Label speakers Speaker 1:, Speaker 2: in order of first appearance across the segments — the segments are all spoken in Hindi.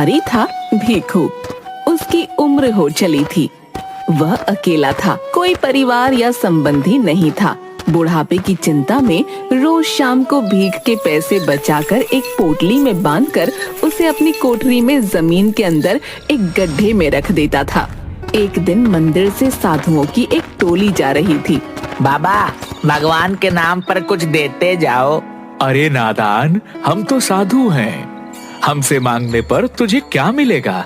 Speaker 1: भिखारी था भीखू। उसकी उम्र हो चली थी। वह अकेला था, कोई परिवार या संबंधी नहीं था। बुढ़ापे की चिंता में रोज शाम को भीख के पैसे बचाकर एक पोटली में बांधकर उसे अपनी कोठरी में जमीन के अंदर एक गड्ढे में रख देता था। एक दिन मंदिर से साधुओं की एक टोली जा रही थी।
Speaker 2: बाबा, भगवान के नाम पर कुछ देते जाओ।
Speaker 3: अरे नादान, हम तो साधु हैं। हमसे मांगने पर तुझे क्या मिलेगा?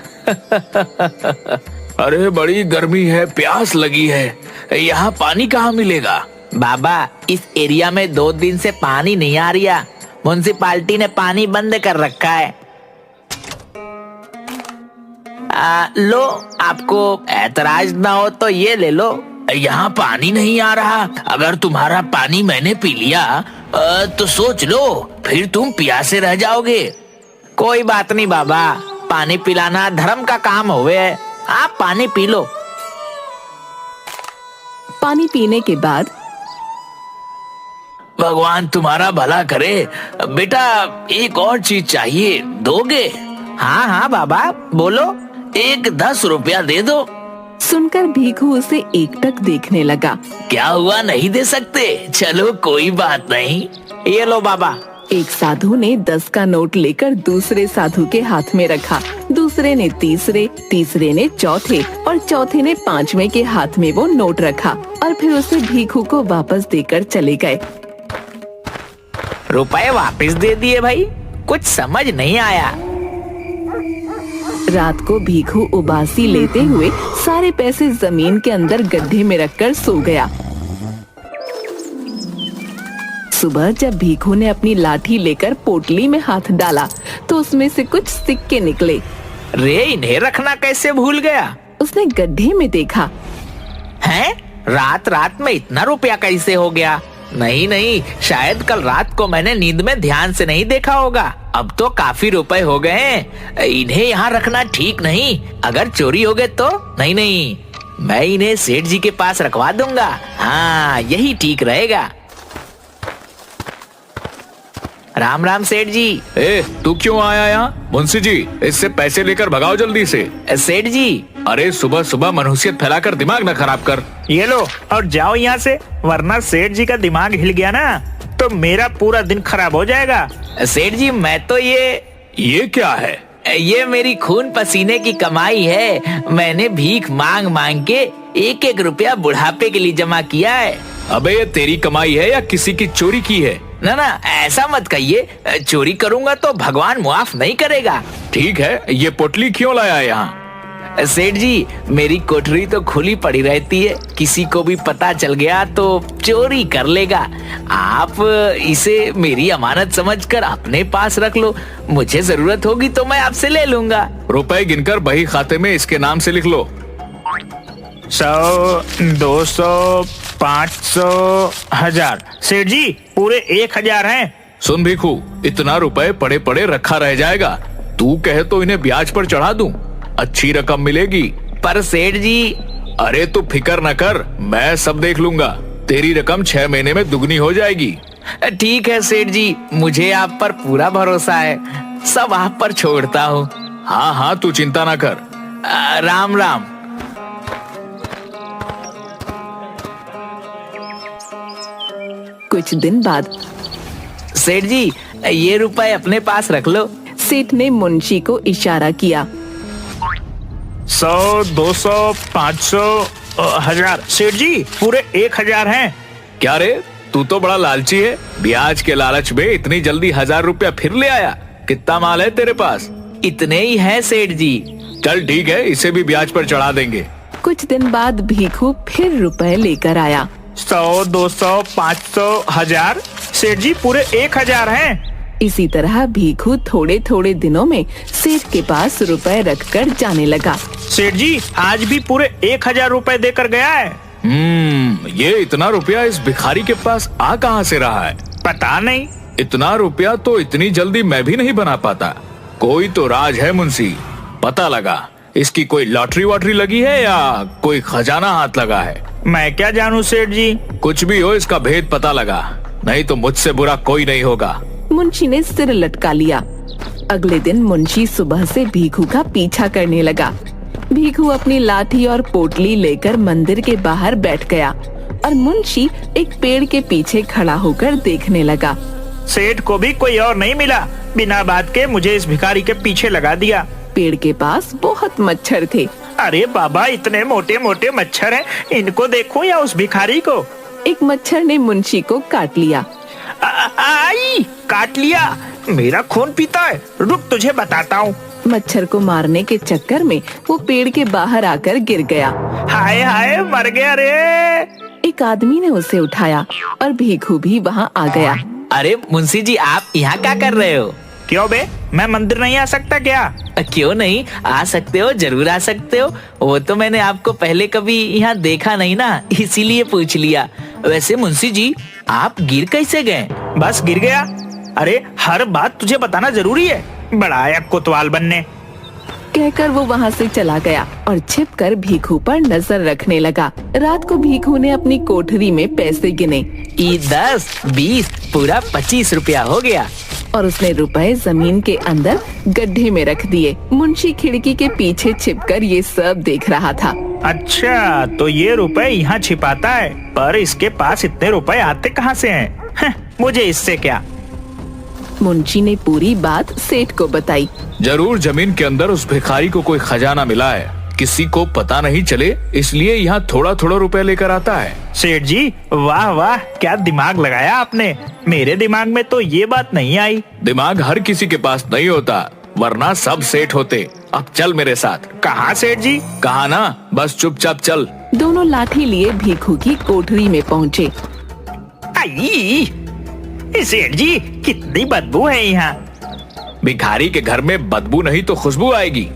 Speaker 3: अरे बड़ी गर्मी है, प्यास लगी है, यहाँ पानी कहाँ मिलेगा?
Speaker 2: बाबा, इस एरिया में 2 दिन से पानी नहीं आ रहा। म्युनिसिपालिटी ने पानी बंद कर रखा है। लो, आपको ऐतराज ना हो तो ये ले लो।
Speaker 3: यहाँ पानी नहीं आ रहा। अगर तुम्हारा पानी मैंने पी लिया तो सोच लो, फिर तुम प्यासे रह जाओगे।
Speaker 2: कोई बात नहीं बाबा, पानी पिलाना धर्म का काम होवे है। आप पानी पी लो।
Speaker 1: पानी पीने के बाद
Speaker 3: भगवान तुम्हारा भला करे। बेटा, एक और चीज चाहिए, दोगे?
Speaker 2: हाँ हाँ बाबा, बोलो।
Speaker 3: एक 10 रुपया दे दो।
Speaker 1: सुनकर भीखू उसे एकटक देखने लगा।
Speaker 3: क्या हुआ, नहीं दे सकते? चलो कोई बात नहीं।
Speaker 2: ये लो बाबा।
Speaker 1: एक साधु ने 10 का नोट लेकर दूसरे साधु के हाथ में रखा। दूसरे ने तीसरे, तीसरे ने चौथे और चौथे ने 5वें के हाथ में वो नोट रखा और फिर उसे भीखू को वापस देकर चले गए।
Speaker 2: रुपए वापस दे दिए भाई, कुछ समझ नहीं आया।
Speaker 1: रात को भीखू उबासी लेते हुए सारे पैसे जमीन के अंदर गड्ढे में रखकर सो गया। सुबह जब भीखू ने अपनी लाठी लेकर पोटली में हाथ डाला तो उसमें से कुछ सिक्के निकले।
Speaker 2: रे, इन्हें रखना कैसे भूल गया?
Speaker 1: उसने गड्ढे में देखा।
Speaker 2: हैं? रात रात में इतना रुपया कैसे हो गया? नहीं नहीं, शायद कल रात को मैंने नींद में ध्यान से नहीं देखा होगा। अब तो काफी रुपए हो गए हैं। इन्हें यहाँ रखना ठीक नहीं। अगर चोरी हो गए तो? नहीं नहीं, मैं इन्हें सेठ जी के पास रखवा दूंगा। हाँ, यही ठीक रहेगा। राम राम सेठ जी।
Speaker 3: तू क्यों आया यहाँ? मुंशी जी, इससे पैसे लेकर भगाओ जल्दी से।
Speaker 2: सेठ जी,
Speaker 3: अरे सुबह सुबह मनहूसियत फैलाकर दिमाग न खराब कर।
Speaker 4: ये लो और जाओ यहाँ से, वरना सेठ जी का दिमाग हिल गया ना तो मेरा पूरा दिन खराब हो जाएगा।
Speaker 2: सेठ जी, मैं तो
Speaker 3: ये क्या है?
Speaker 2: ये मेरी खून पसीने की कमाई है। मैंने भीख मांग मांग के 1-1 रुपया बुढ़ापे के लिए जमा किया है।
Speaker 3: अबे, ये तेरी कमाई है या किसी की चोरी की है?
Speaker 2: ना ना, ऐसा मत कहिए। चोरी करूंगा तो भगवान माफ नहीं करेगा।
Speaker 3: ठीक है, ये पोटली क्यों लाया यहाँ?
Speaker 2: सेठ जी, मेरी कोठरी तो खुली पड़ी रहती है। किसी को भी पता चल गया तो चोरी कर लेगा। आप इसे मेरी अमानत समझकर अपने पास रख लो। मुझे जरूरत होगी तो मैं आपसे ले लूंगा।
Speaker 3: रुपए गिनकर बही खाते में इसके नाम से लिख लो।
Speaker 4: 100, 200, 500, 1000। सेठ जी, पूरे 1000 हैं।
Speaker 3: सुन भीखू, इतना रुपए पड़े पड़े रखा रह जाएगा। तू कहे तो इन्हें ब्याज पर चढ़ा दूं, अच्छी रकम मिलेगी।
Speaker 2: पर सेठ जी।
Speaker 3: अरे तू फिक्र न कर, मैं सब देख लूंगा। तेरी रकम 6 महीने में दुगनी हो जाएगी।
Speaker 2: ठीक है सेठ जी, मुझे आप पर पूरा भरोसा है। सब आप पर छोड़ता हूँ।
Speaker 3: हाँ हाँ, तू चिंता ना कर।
Speaker 2: राम राम।
Speaker 1: कुछ दिन बाद
Speaker 2: सेठ जी, ये रुपए अपने पास रख लो।
Speaker 1: सेठ ने मुंशी को इशारा किया।
Speaker 4: 100, 200, 500, 1000। सेठ जी, पूरे 1000 हैं।
Speaker 3: क्या रे, तू तो बड़ा लालची है। ब्याज के लालच में इतनी जल्दी 1000 रुपया फिर ले आया। कितना माल है तेरे पास?
Speaker 2: इतने ही है सेठ जी।
Speaker 3: चल ठीक है, इसे भी ब्याज पर चढ़ा देंगे।
Speaker 1: कुछ दिन बाद भीखू फिर रुपए लेकर आया।
Speaker 4: 100, 200, 500, 1000। सेठ जी, पूरे 1000 हैं।
Speaker 1: इसी तरह भीखू थोड़े थोड़े दिनों में सेठ के पास रुपए रखकर जाने लगा।
Speaker 4: सेठ जी, आज भी पूरे 1000 रुपए देकर गया है।
Speaker 3: ये इतना रुपया इस भिखारी के पास आ कहाँ से रहा है?
Speaker 4: पता नहीं।
Speaker 3: इतना रुपया तो इतनी जल्दी मैं भी नहीं बना पाता। कोई तो राज है मुंशी, पता लगा। इसकी कोई लॉटरी वॉटरी लगी है या कोई खजाना हाथ लगा है?
Speaker 4: मैं क्या जानूं सेठ जी।
Speaker 3: कुछ भी हो, इसका भेद पता लगा, नहीं तो मुझसे बुरा कोई नहीं होगा।
Speaker 1: मुंशी ने सिर लटका लिया। अगले दिन मुंशी सुबह से भीखू का पीछा करने लगा। भीखू अपनी लाठी और पोटली लेकर मंदिर के बाहर बैठ गया और मुंशी एक पेड़ के पीछे खड़ा होकर देखने लगा।
Speaker 4: सेठ को भी कोई और नहीं मिला, बिना बात के मुझे इस भिखारी के पीछे लगा दिया।
Speaker 1: पेड़ के पास बहुत मच्छर थे।
Speaker 4: अरे बाबा, इतने मोटे मोटे मच्छर हैं, इनको देखूं या उस भिखारी को?
Speaker 1: एक मच्छर ने मुंशी को काट लिया।
Speaker 4: आई, काट लिया, मेरा खून पीता है, रुक तुझे बताता हूँ।
Speaker 1: मच्छर को मारने के चक्कर में वो पेड़ के बाहर आकर गिर गया।
Speaker 4: हाय हाय, मर गया रे।
Speaker 1: एक आदमी ने उसे उठाया और भीखू भी वहाँ आ गया।
Speaker 2: अरे मुंशी जी, आप यहाँ क्या कर रहे हो?
Speaker 4: क्यों बे, मैं मंदिर नहीं आ सकता क्या?
Speaker 2: क्यों नहीं, आ सकते हो, जरूर आ सकते हो। वो तो मैंने आपको पहले कभी यहाँ देखा नहीं ना, इसीलिए पूछ लिया। वैसे मुंशी जी, आप गिर कैसे गए?
Speaker 4: बस गिर गया। अरे हर बात तुझे बताना जरूरी है, बड़ा आया कोतवाल बनने।
Speaker 1: कहकर वो वहाँ से चला गया और छिपकर भीखू पर नजर रखने लगा। रात को भीखू ने अपनी कोठरी में पैसे गिने।
Speaker 2: 10, 20, पूरा 25 रुपया हो गया।
Speaker 1: और उसने रुपए जमीन के अंदर गड्ढे में रख दिए। मुंशी खिड़की के पीछे छिपकर ये सब देख रहा था।
Speaker 4: अच्छा, तो ये रुपए यहाँ छिपाता है, पर इसके पास इतने रुपए आते कहाँ से हैं? मुझे इससे क्या?
Speaker 1: मुंशी ने पूरी बात सेठ को बताई।
Speaker 3: जरूर जमीन के अंदर उस भिखारी को कोई खजाना मिला है, किसी को पता नहीं चले, इसलिए यहाँ थोड़ा थोड़ा रुपए लेकर आता है।
Speaker 4: सेठ जी, वाह वाह, क्या दिमाग लगाया आपने। मेरे दिमाग में तो ये बात नहीं आई।
Speaker 3: दिमाग हर किसी के पास नहीं होता, वरना सब सेठ होते। अब चल मेरे साथ।
Speaker 4: कहाँ सेठ जी?
Speaker 3: कहा ना, बस चुपचाप चल।
Speaker 1: दोनों लाठी लिए भीखू की कोठरी में पहुँचे।
Speaker 4: आई, सेठ जी, कितनी बदबू है यहाँ।
Speaker 3: भिखारी के घर में बदबू नहीं तो खुशबू आएगी।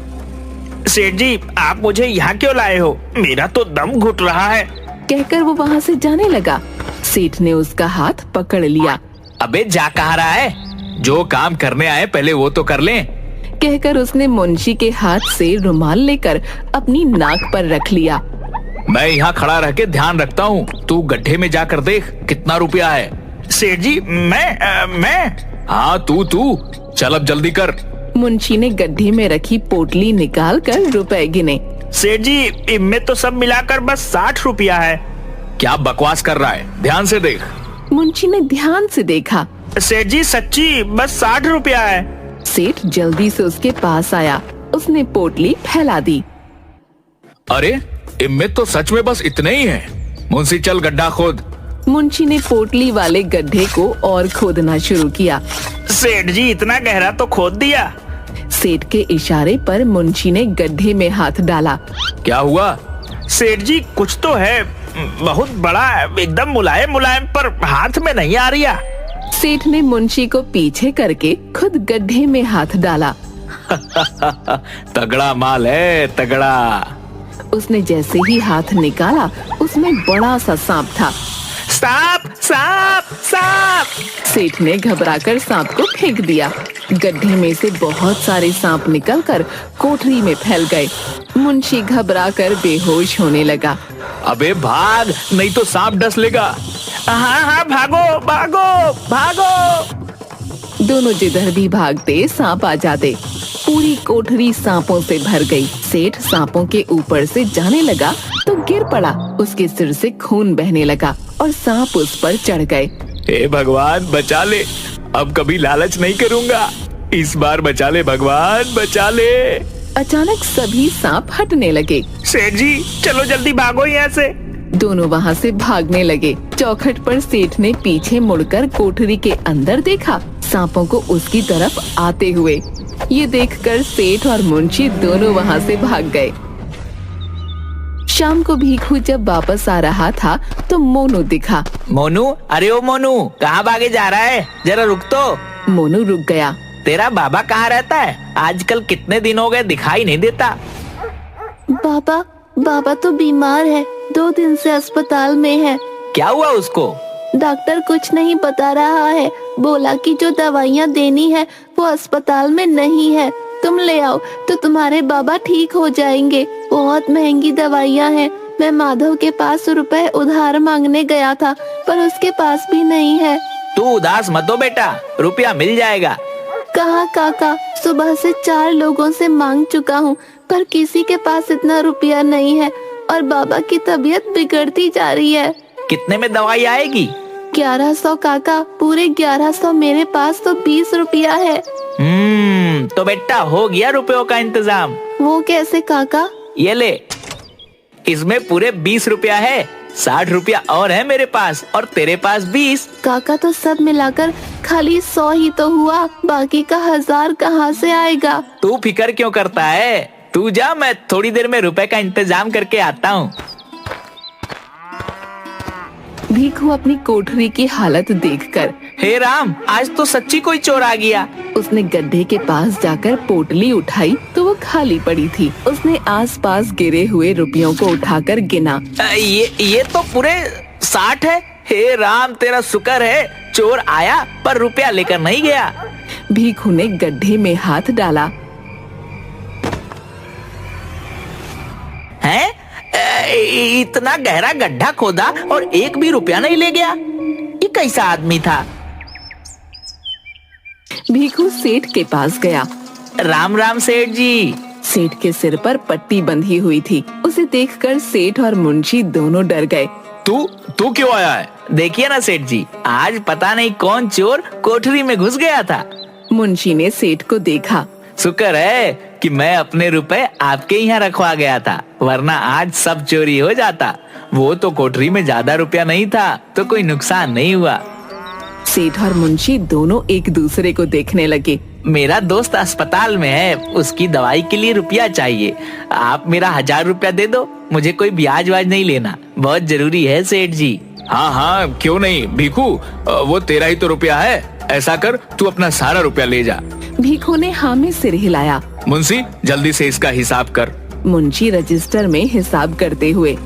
Speaker 4: सेठ जी, आप मुझे यहाँ क्यों लाए हो? मेरा तो दम घुट रहा है।
Speaker 1: कहकर वो वहाँ से जाने लगा। सेठ ने उसका हाथ पकड़ लिया।
Speaker 2: अबे जा कहाँ रहा है?
Speaker 3: जो काम करने आए पहले वो तो कर लें।
Speaker 1: कहकर उसने मुंशी के हाथ से रुमाल लेकर अपनी नाक पर रख लिया।
Speaker 3: मैं यहाँ खड़ा रह के ध्यान रखता हूँ, तू गड्ढे में जाकर देख कितना रुपया है।
Speaker 4: सेठ जी, मैं
Speaker 3: हाँ तू चल, अब जल्दी कर।
Speaker 1: मुंशी ने गड्ढे में रखी पोटली निकाल कर रुपए गिने।
Speaker 4: सेठ जी, इनमें तो सब मिलाकर बस 60 रुपया है।
Speaker 3: क्या बकवास कर रहा है, ध्यान से देख।
Speaker 1: मुंशी ने ध्यान से देखा।
Speaker 4: सेठ जी, सच्ची बस 60 रुपया है।
Speaker 1: सेठ जल्दी से उसके पास आया। उसने पोटली फैला दी।
Speaker 3: अरे इनमें तो सच में बस इतने ही हैं। मुंशी चल गड्ढा खोद।
Speaker 1: मुंशी ने पोटली वाले गड्ढे को और खोदना शुरू किया।
Speaker 4: सेठ जी, इतना गहरा तो खोद दिया।
Speaker 1: सेठ के इशारे पर मुंशी ने गड्ढे में हाथ डाला।
Speaker 3: क्या हुआ?
Speaker 4: सेठ जी, कुछ तो है, बहुत बड़ा है, एकदम मुलायम मुलायम, पर हाथ में नहीं आ रहा।
Speaker 1: सेठ ने मुंशी को पीछे करके खुद गड्ढे में हाथ डाला।
Speaker 3: तगड़ा माल है, तगड़ा।
Speaker 1: उसने जैसे ही हाथ निकाला, उसमें बड़ा सा सांप था।
Speaker 4: सांप, सांप, सांप!
Speaker 1: सेठ ने घबराकर सांप को फेंक दिया। गड्ढे में से बहुत सारे सांप निकलकर कोठरी में फैल गए। मुंशी घबराकर बेहोश होने लगा।
Speaker 3: अबे भाग, नहीं तो सांप डस लेगा।
Speaker 4: हाँ हाँ, भागो भागो भागो।
Speaker 1: दोनों जिधर भी भागते सांप आ जाते। पूरी कोठरी सांपों से भर गई। सेठ सांपों के ऊपर से जाने लगा तो गिर पड़ा। उसके सिर से खून बहने लगा और सांप उस पर चढ़ गए।
Speaker 3: हे भगवान बचा ले, अब कभी लालच नहीं करूंगा, इस बार बचा ले भगवान, बचा ले।
Speaker 1: अचानक सभी सांप हटने लगे।
Speaker 4: सेठ जी, चलो जल्दी भागो यहाँ से।
Speaker 1: दोनों वहाँ से भागने लगे। चौखट पर सेठ ने पीछे मुड़कर कोठरी के अंदर देखा, सांपों को उसकी तरफ आते हुए। ये देखकर सेठ और मुंशी दोनों वहाँ से भाग गए। शाम को भीखू जब वापस आ रहा था तो मोनू दिखा।
Speaker 2: मोनू, अरे ओ मोनू, कहाँ भागे जा रहा है? जरा रुक तो।
Speaker 1: मोनू रुक गया।
Speaker 2: तेरा बाबा कहाँ रहता है? आजकल कितने दिन हो गए, दिखाई नहीं देता।
Speaker 5: बाबा तो बीमार है, 2 दिन से अस्पताल में है।
Speaker 2: क्या हुआ उसको?
Speaker 5: डॉक्टर कुछ नहीं बता रहा है, बोला कि जो दवाइयाँ देनी है वो अस्पताल में नहीं है, तुम ले आओ तो तुम्हारे बाबा ठीक हो जाएंगे। बहुत महंगी दवाइयाँ हैं। मैं माधव के पास रुपए उधार मांगने गया था, पर उसके पास भी नहीं है।
Speaker 2: तू उदास मत हो बेटा, रुपया मिल जाएगा।
Speaker 5: कहाँ काका, सुबह से 4 लोगों से मांग चुका हूँ पर किसी के पास इतना रुपया नहीं है और बाबा की तबीयत बिगड़ती जा रही है।
Speaker 2: कितने में दवाई आएगी?
Speaker 5: 1100 काका, पूरे 1100। मेरे पास तो 20 रुपया है।
Speaker 2: तो बेटा हो गया रुपयों का इंतजाम।
Speaker 5: वो कैसे काका?
Speaker 2: ये ले, इसमें पूरे 20 रुपया है। 60 रुपया और है मेरे पास और तेरे पास 20।
Speaker 5: काका तो सब मिलाकर खाली 100 ही तो हुआ, बाकी का 1000 कहाँ से आएगा?
Speaker 2: तू फिक्र क्यों करता है? तू जा, मैं थोड़ी देर में रुपए का इंतजाम करके आता हूँ।
Speaker 1: भीखू अपनी कोठरी की हालत देखकर,
Speaker 2: हे राम, आज तो सच्ची कोई चोर आ गया।
Speaker 1: उसने गड्ढे के पास जाकर पोटली उठाई तो वो खाली पड़ी थी। उसने आसपास गिरे हुए रुपयों को उठाकर गिना।
Speaker 2: ये तो पूरे 60 है। हे राम, तेरा शुक्र है, चोर आया पर रुपया लेकर नहीं गया।
Speaker 1: भीखू ने गड्ढे में हाथ डाला।
Speaker 2: हैं? इतना गहरा गड्ढा खोदा और एक भी रुपया नहीं ले गया। ये कैसा आदमी था?
Speaker 1: भीखू सेठ के पास गया।
Speaker 2: राम राम सेठ जी।
Speaker 1: सेठ के सिर पर पट्टी बंधी हुई थी। उसे देखकर सेठ और मुंशी दोनों डर गए।
Speaker 3: तू क्यों आया है?
Speaker 2: देखिए ना सेठ जी, आज पता नहीं कौन चोर कोठरी में घुस गया था।
Speaker 1: मुंशी ने सेठ को देखा।
Speaker 2: शुक्र है कि मैं अपने रुपए आपके यहाँ रखवा गया था, वरना आज सब चोरी हो जाता। वो तो कोठरी में ज्यादा रुपया नहीं था तो कोई नुकसान नहीं हुआ।
Speaker 1: सेठ और मुंशी दोनों एक दूसरे को देखने लगे।
Speaker 2: मेरा दोस्त अस्पताल में है, उसकी दवाई के लिए रुपया चाहिए। आप मेरा 1000 रुपया दे दो, मुझे कोई ब्याज वाज नहीं लेना, बहुत जरूरी है सेठ जी।
Speaker 3: हाँ, क्यों नहीं भीखू, वो तेरा ही तो रुपया है। ऐसा कर, तू अपना सारा रुपया ले जा।
Speaker 1: भीखू ने हाँ में सिर हिलाया।
Speaker 3: मुंशी, जल्दी से इसका हिसाब कर।
Speaker 1: मुंशी रजिस्टर में हिसाब करते हुए,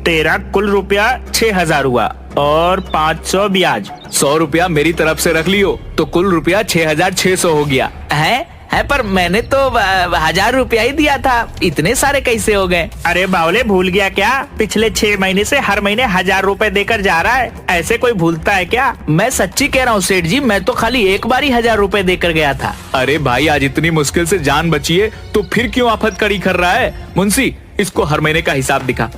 Speaker 4: तेरा कुल रुपया 6000 हुआ और 500 ब्याज।
Speaker 3: 100 रुपया मेरी तरफ से रख लियो तो कुल रुपया 6600 हो गया।
Speaker 2: है पर मैंने तो 1000 रुपया ही दिया था, इतने सारे कैसे हो गए?
Speaker 4: अरे बावले, भूल गया क्या? पिछले 6 महीने से हर महीने 1000 रुपए देकर जा रहा है। ऐसे कोई भूलता है क्या?
Speaker 2: मैं सच्ची कह रहा हूँ सेठ जी, मैं तो खाली एक बार ही 1000 रुपए देकर गया था।
Speaker 3: अरे भाई, आज इतनी मुश्किल से जान बची है तो फिर क्यों आफत कड़ी कर रहा है? मुंशी, इसको हर महीने का हिसाब दिखा।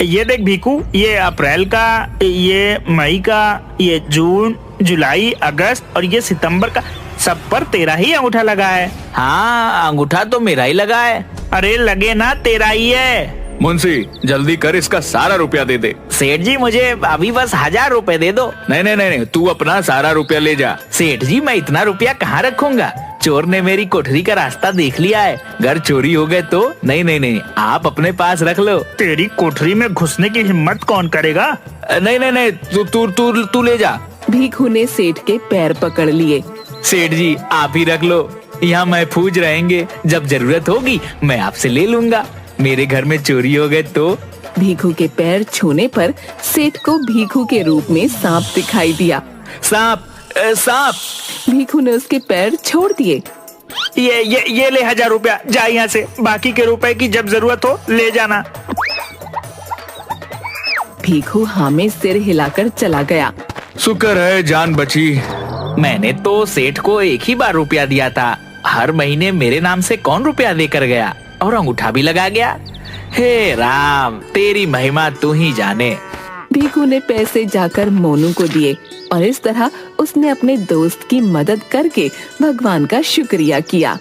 Speaker 4: ये देख भीखू, ये अप्रैल का, ये मई का, ये जून, जुलाई, अगस्त और ये सितंबर का, सब पर तेरा ही अंगूठा लगा है।
Speaker 2: हाँ, अंगूठा तो मेरा ही लगा है।
Speaker 4: अरे लगे ना, तेरा ही है।
Speaker 3: मुंशी, जल्दी कर, इसका सारा रुपया दे दे।
Speaker 2: सेठ जी, मुझे अभी बस 1000 रुपए दे दो।
Speaker 3: नहीं, तू अपना सारा रुपया ले जा।
Speaker 2: सेठ जी, मैं इतना रुपया कहाँ रखूंगा? चोर ने मेरी कोठरी का रास्ता देख लिया है, घर चोरी हो गए तो। नहीं, आप अपने पास रख लो।
Speaker 4: तेरी कोठरी में घुसने की हिम्मत कौन करेगा?
Speaker 2: नहीं, तू ले जा।
Speaker 1: भीखू ने सेठ के पैर पकड़ लिए।
Speaker 2: सेठ जी, आप ही रख लो, यहाँ महफूज रहेंगे। जब जरूरत होगी मैं आपसे ले लूंगा। मेरे घर में चोरी हो गए तो।
Speaker 1: भीखू के पैर छूने पर सेठ को भीखू के रूप में सांप दिखाई दिया।
Speaker 2: सांप!
Speaker 1: भीखू ने उसके पैर छोड़ दिए।
Speaker 4: ये ले 1000 रुपया, जा यहाँ से। बाकी के रुपए की जब जरूरत हो ले जाना।
Speaker 1: भीखू हाँ में सिर हिलाकर चला गया।
Speaker 3: शुक्र है जान बची।
Speaker 2: मैंने तो सेठ को एक ही बार रुपया दिया था, हर महीने मेरे नाम से कौन रुपया देकर गया और अंगूठा भी लगा गया। हे राम, तेरी महिमा तू ही जाने।
Speaker 1: भीखू ने पैसे जाकर मोनू को दिए और इस तरह उसने अपने दोस्त की मदद करके भगवान का शुक्रिया किया।